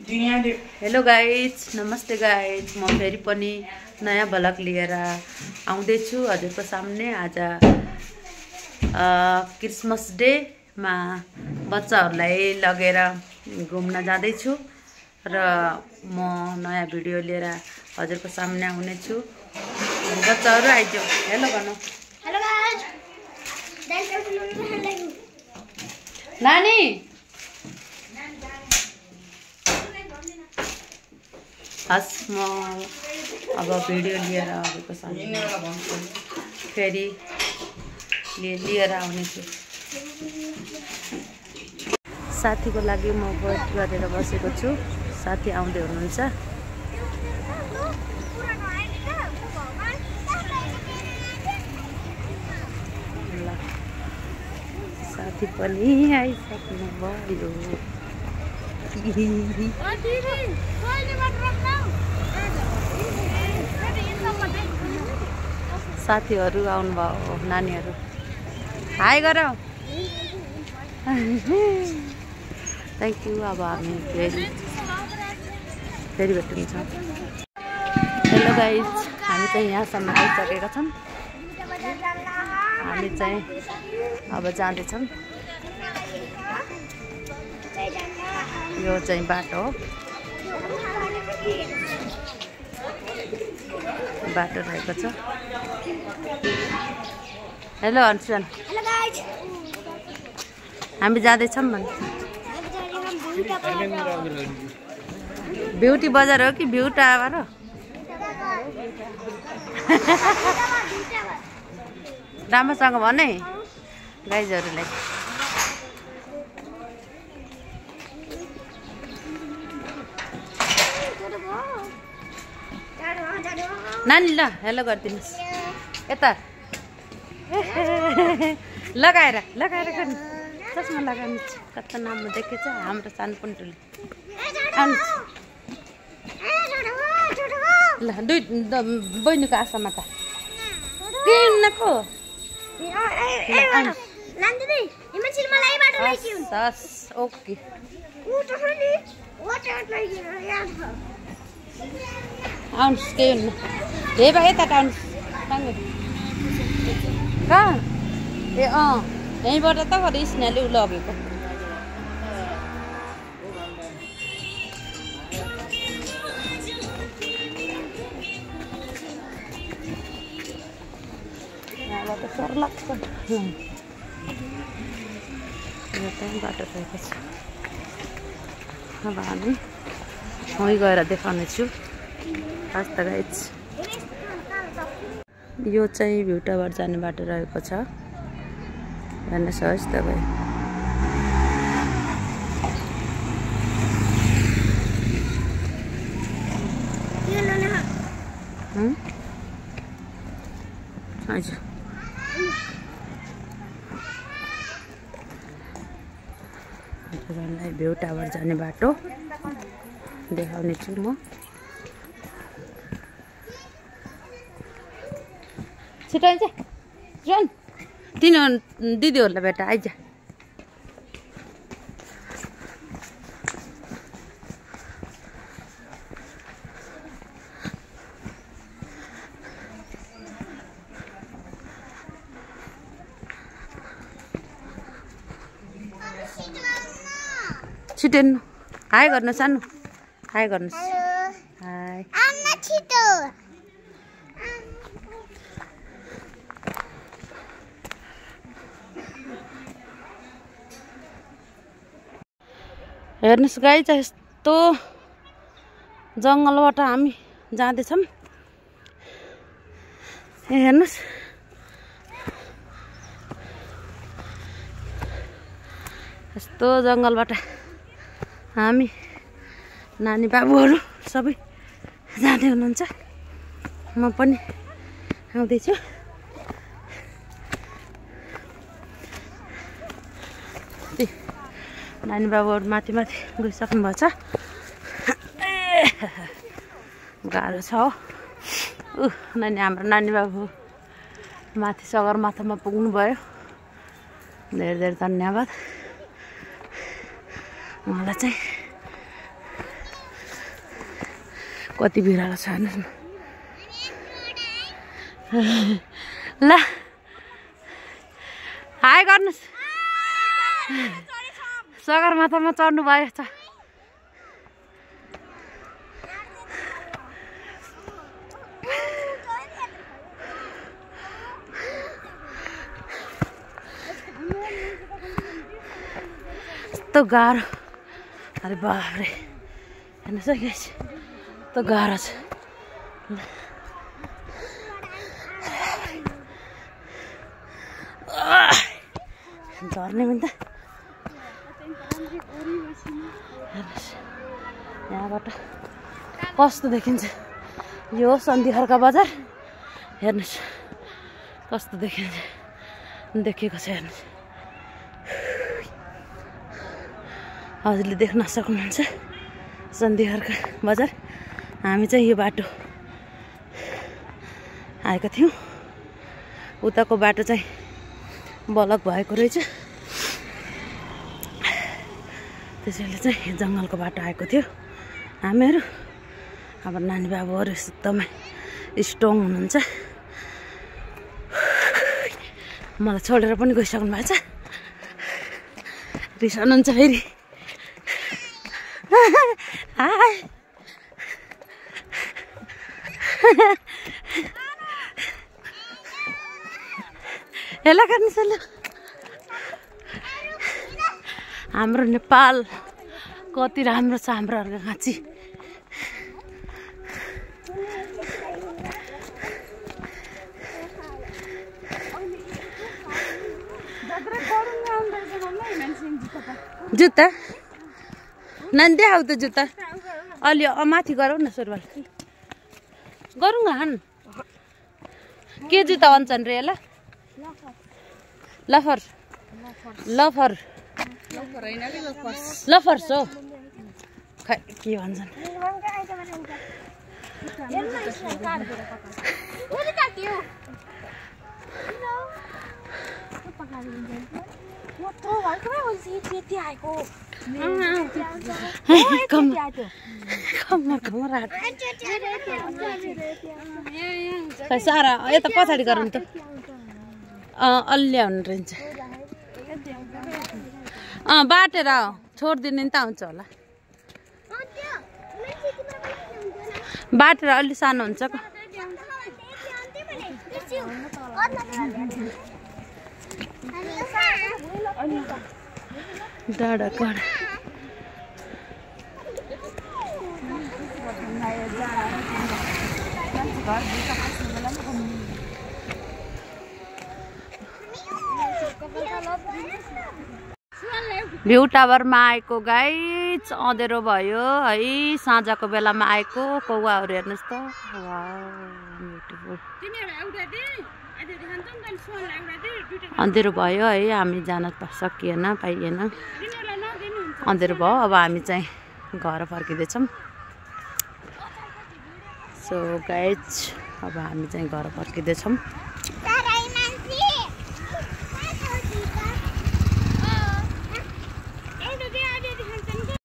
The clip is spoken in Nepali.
हेलो गाइज, नमस्ते गाइज। म फेरि पनि नयाँ भ्लग लिएर आउँदैछु हजुरको सामने। आज क्रिसमस डेमा बच्चाहरूलाई लगेर घुम्न जाँदैछु र म नयाँ भिडियो लिएर हजुरको सामने आउनेछु। बच्चाहरू आइजाऊ, हेलो भन्नु। हेलो गाइज, नानी हस्, म अब भिडियो लिएर हजुरको सामने फेरि लिएर आउनेछु। साथीको लागि म वेट गरेर बसेको छु। साथी आउँदै हुनुहुन्छ। ल, साथी पनि आइसक्नु भयो। साथीहरू आउनुभयो, नानीहरू हाई गर। Thank you. अब हामी फेरि भेटिन्छौँ। हेलो गाइज, हामी चाहिँ यहाँसम्म आइसकेका छौँ। हामी चाहिँ अब जाँदैछौँ। यो चाहिँ बाटो हो, बाटो रहेको छ। हेलो हर्षन, हेलो गाइज, हामी जाँदैछौँ भने ब्युटी बजार हो कि भ्यू टावर हो? राम्रोसँग भने गाइजहरूलाई। नानी ल हेलो गरिदिनुहोस् यता। लगाएर गर्नु, चस्मा लगाउनु। कता नाम देखेछ हाम्रो सानो पन्टुले। आउनुहोस् ल, दुई बहिनीको आशामा त किनको। हस्, ओके। आउनुहोस्, केही हुन्न। हे भाइ यता आउनुहोस्। कहाँ? ए यहीँबाट त गरे स्नेहले लगेको। यहाँबाट सर्लक्क यो चाहिँ बाटो रहेको छ। अब हामी वहीँ गएर देखाउने छु। हस् त गाइज, यो चाहिँ भ्यू टावर जाने बाटो रहेको छ। हेर्नुहोस्, हस् तपाईँ। हजुर, हजुरहरूलाई भ्यू टावर जाने बाटो देखाउने छु म। छिटो आइज झन्, तिन दिदीहरूलाई भेट आइज। छिटो हाई गर्नु, सानो हाई गर्नुहोस्। हाई हेर्नुहोस् गाइज, यस्तो जङ्गलबाट हामी जाँदैछौँ। हेर्नुहोस्, यस्तो जङ्गलबाट हामी नानी बाबुहरू सबै जाँदै हुनुहुन्छ। म पनि आउँदैछु। नानी बाबुहरू माथि गइसक्नु भएको छ। गाह्रो छ हो। नानी, हाम्रो नानी बाबु माथि सगरमाथामा पुग्नुभयो। धेरै धेरै धन्यवाद उहाँलाई चाहिँ। कति भिरालो छ हेर्नुहोस् न। ल हाई गर्नुहोस्। सगरमाथामा चढ्नु भयो छ। यस्तो गाह्रो, अरे बाफ्रे हेर्नुहोस् है गाइस, यस्तो गाह्रो छ। झर्ने पनि त हेर्नुहोस् यहाँबाट कस्तो देखिन्छ। यो सन्धिखर्का बजार हेर्नुहोस् कस्तो देखिन्छ, देखेको छ हेर्नुहोस्। हजुरले देख्न सक्नुहुन्छ सन्धिखर्का बजार। हामी चाहिँ यो बाटो आएका थियौँ, उताको बाटो चाहिँ ब्लक भएको रहेछ, त्यसैले चाहिँ जङ्गलको बाटो आएको थियो हामीहरू। अब नानी बाबुहरू एकदमै स्ट्रङ हुनुहुन्छ, मलाई छोडेर पनि गइसक्नु भएको छ। रिसाउनुहुन्छ फेरि। हाय हेला गर्नुहोस् ल। हाम्रो नेपाल कति राम्रो छ, हाम्रो अर्घाखाँची। जुत्ता नानी देखाऊ त जुत्ता अलि माथि गरौँ न सुरुवाल गरौँ न। हान के जुत्ता भन्छन् रे यसलाई? लफर लफर लफर्स हो खै के भन्छन्। सारा यता पछाडि गरौँ त अल्ल्या हुनु रहन्छ। बाटेर छोडिदिने नि त आउँछ होला, बाटेर अलि सानो हुन्छ। डाँडा काँडा भ्यू टावरमा आएको गाइज, अँधेरो भयो है, साँझको बेलामा आएको कौवाहरू हेर्नुहोस् त। अँधेरो भयो है, हामी जान सकिएन, पाइएन, अँधेरो भयो। अब हामी चाहिँ घर फर्किँदैछौँ। सो गाइज अब हामी चाहिँ घर फर्किँदैछौँ।